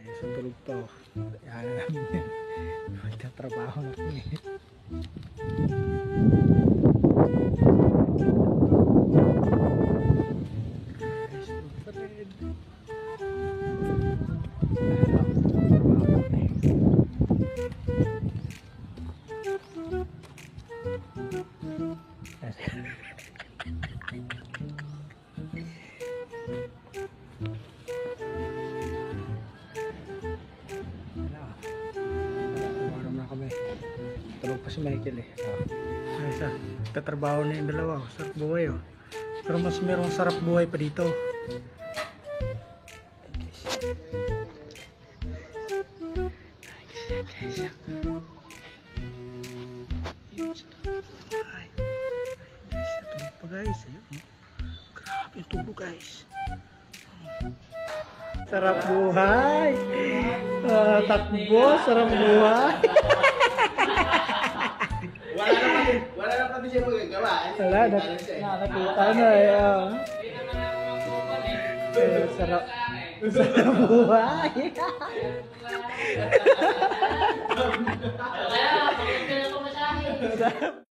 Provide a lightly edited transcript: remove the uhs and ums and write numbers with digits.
Sa tulog to. Kaya na namin yan. Magtatrabaho na kami. Tulog pa si Michael eh. Ay, isa. Tatrabaho na yung dalawa. Sarap buhay oh. Pero mas merong sarap buhay pa dito. Tulog pa guys. Grabe yung tulog guys. Sarap buhay. Takbo, sarap buhay. Wala na pa siya magagawa. Wala, nakakita na eh. Sarap. Sarap buhay. Kaya, pagod ka na pumasahe.